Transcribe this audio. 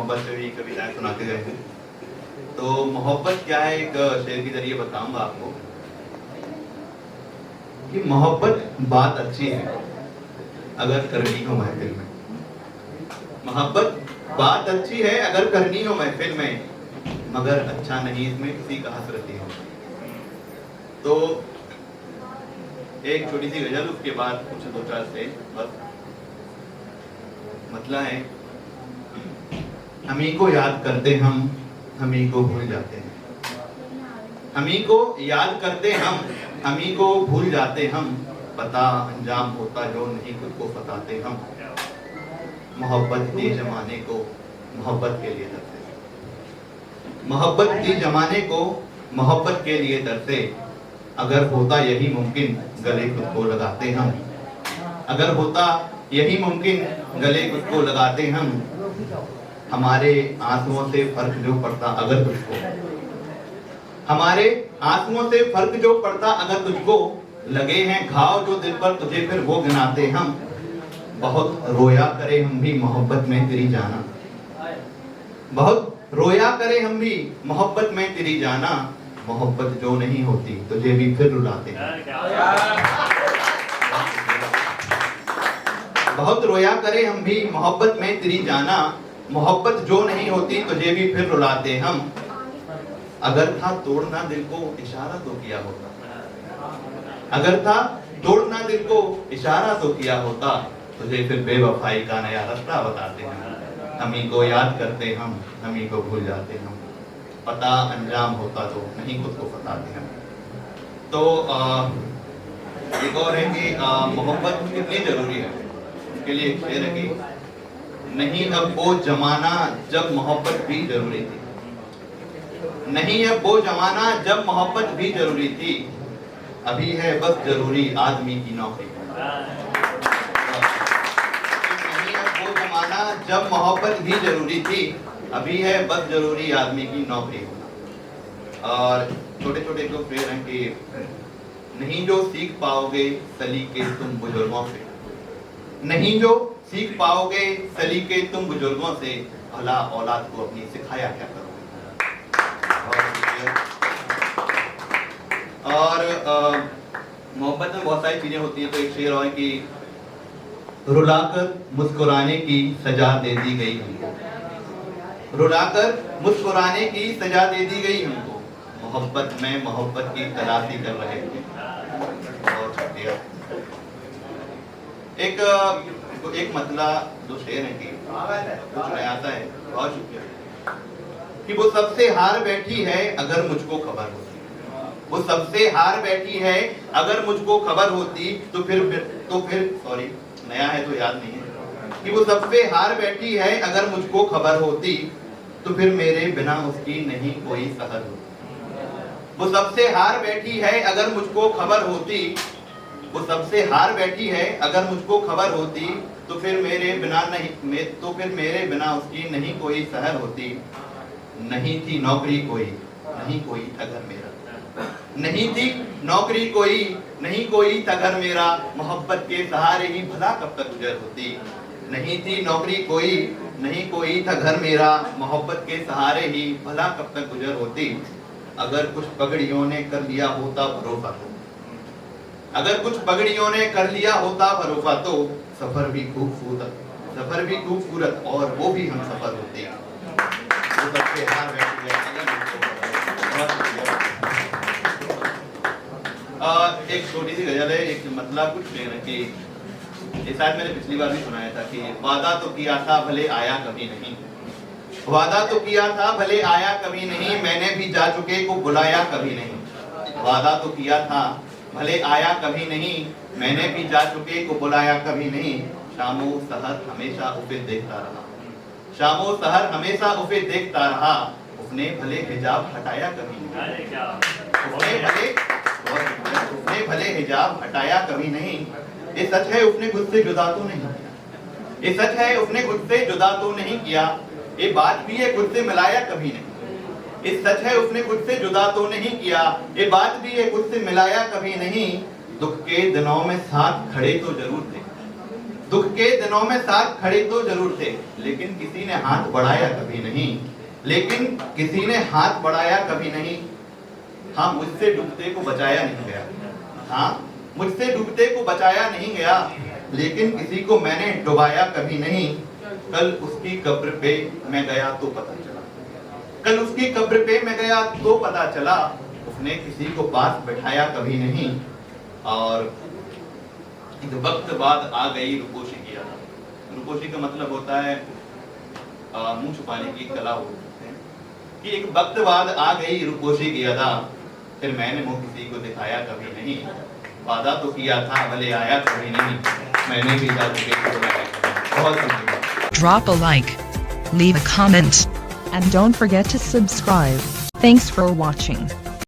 मोहब्बत पे भी कविताएं सुनाते गए हैं। तो मोहब्बत क्या है, एक शेर के जरिए बताऊंगा आपको कि मोहब्बत बात अच्छी है अगर करनी हो महफिल में। मोहब्बत बात अच्छी है अगर करनी हो महफिल में, मगर अच्छा नहीं इसमें किसी का हसरती हो। तो एक छोटी सी गजल, उसके बाद कुछ दो चार से बस। मतलब है, हमी को याद करते हम हमी को भूल जाते हैं, हमी को याद करते हम हमी को भूल जाते हम, पता अंजाम होता जो नहीं खुद को बताते हम। मोहब्बत दी जमाने को मोहब्बत के लिए तरसे, मोहब्बत दी जमाने को मोहब्बत के लिए तरसे, अगर होता यही मुमकिन गले खुद को लगाते हम, अगर होता यही मुमकिन गले खुद को लगाते हम। हमारे आंसुओं से फर्क जो पड़ता अगर तुझको, हमारे आंसुओं से फर्क जो पड़ता अगर तुझको, लगे हैं घाव जो दिल पर तुझे फिर वो गिनाते हम। बहुत रोया करे हम भी मोहब्बत में तेरी जाना, बहुत रोया करे हम भी मोहब्बत में तेरी जाना, मोहब्बत जो नहीं होती तुझे भी फिर रुलाते हैं। बहुत रोया करे हम भी मोहब्बत में तेरी जाना, मोहब्बत जो नहीं होती तुझे भी फिर रुलाते हम। अगर था तोड़ना दिल को इशारा तो किया होता, अगर था तोड़ना दिल को इशारा तो किया होता, तुझे फिर बेवफाई का नया रास्ता बताते हैं। हमी को याद करते हम हमी को भूल जाते हम, पता अंजाम होता तो नहीं खुद को बताते हम। तो एक और है कि मोहब्बत कितनी जरूरी है, उसके लिए एक शेर है कि नहीं अब वो जमाना जब मोहब्बत भी जरूरी थी, नहीं अब वो जमाना जब मोहब्बत भी जरूरी थी, अभी है बस जरूरी आदमी की नौकरी। नहीं अब वो जमाना जब मोहब्बत भी जरूरी थी, अभी है बस जरूरी आदमी की नौकरी। और छोटे छोटे जो शेर हैं कि नहीं जो सीख पाओगे सलीके तुम बुजुर्गों से, नहीं जो सीख पाओगे सलीके तुम बुजुर्गों से, भला औलाद को अपनी सिखाया क्या करोगे। और मोहब्बत में बहुत सारी चीजें होती हैं। तो एक शेर और है कि रुलाकर मुस्कुराने की सजा दे दी गई हमको, रुलाकर मुस्कुराने की सजा दे दी गई हमको, मोहब्बत में मोहब्बत की तलाशी कर रहे थे। बहुत शुक्रिया। एक मतला जो शेर है कि कुछ नया आता है, बहुत शुक्रिया, कि वो सबसे हार बैठी है अगर मुझको खबर होती, वो सबसे हार बैठी है अगर मुझको खबर होती, तो फिर सॉरी नया है तो याद नहीं है, कि वो सबसे हार बैठी है अगर मुझको खबर होती, तो फिर मेरे बिना उसकी नहीं कोई सहर होती। वो सबसे हार बैठी है अगर मुझको खबर होती, वो सबसे हार बैठी है अगर मुझको खबर होती, तो फिर मेरे बिना उसकी नहीं कोई सहर होती। नहीं थी नौकरी कोई नहीं कोई था घर मेरा, नहीं थी नौकरी कोई नहीं कोई था घर मेरा, मोहब्बत के सहारे ही भला कब तक गुजर होती। नहीं थी नौकरी कोई नहीं कोई था घर मेरा, मोहब्बत के सहारे ही भला कब तक गुजर होती। अगर कुछ पगड़ियों ने कर लिया होता भरोसा तो, अगर कुछ पगड़ियों ने कर लिया होता भरोसा तो, सफर भी खूबसूरत और वो भी हम सफर होते। वो सबसे हार बैठी है। एक छोटी सी गजल है, एक मतलब कुछ शेर है कि ये शायद मैंने पिछली बार भी सुनाया था कि वादा तो किया था भले आया कभी नहीं, वादा तो किया था भले आया कभी नहीं, मैंने भी जा चुके को बुलाया कभी नहीं। वादा तो किया था भले आया कभी नहीं, मैंने भी जा चुके को बुलाया कभी नहीं। शामो सहर हमेशा उसे देखता रहा, शामो सहर हमेशा उसे देखता रहा, उसने भले हिजाब हटाया कभी नहीं, उसने भले हिजाब हटाया कभी नहीं। ये सच है उसने खुद से जुदा तो नहीं किया, ये सच है उसने खुद से जुदा तो नहीं किया, ये बात भी है खुद से मिलाया कभी नहीं। ये सच है उसने खुद से जुदा तो नहीं किया, ये बात भी है खुद से मिलाया कभी नहीं। दुख के दिनों में साथ खड़े तो जरूर थे, दुख के दिनों में साथ खड़े तो जरूर थे, लेकिन किसी ने हाथ बढ़ाया कभी नहीं, लेकिन किसी ने हाथ बढ़ाया कभी नहीं। हाँ, मुझसे डूबते को बचाया नहीं गया, हाँ मुझसे डूबते को बचाया नहीं गया, लेकिन किसी को मैंने डुबाया कभी नहीं। कल उसकी कब्र पे मैं गया तो पता चला, कल उसकी कब्र पे मैं गया तो पता चला, उसने किसी को पास बैठाया कभी नहीं। और एक वक्त बाद आ गई रूपोशी की याद। रूपोशी का मतलब होता है मुंह छुपाने की कला होती है, कि एक वक्त बाद आ गई रूपोशी की अदा, फिर मैंने मुंह किसी को दिखाया कभी नहीं। वादा तो किया था भले आया कभी नहीं, मैंने भी जादू के बुलाया। बहुत शुक्रिया। Drop a like, leave a comment, and don't forget to subscribe. Thanks for watching.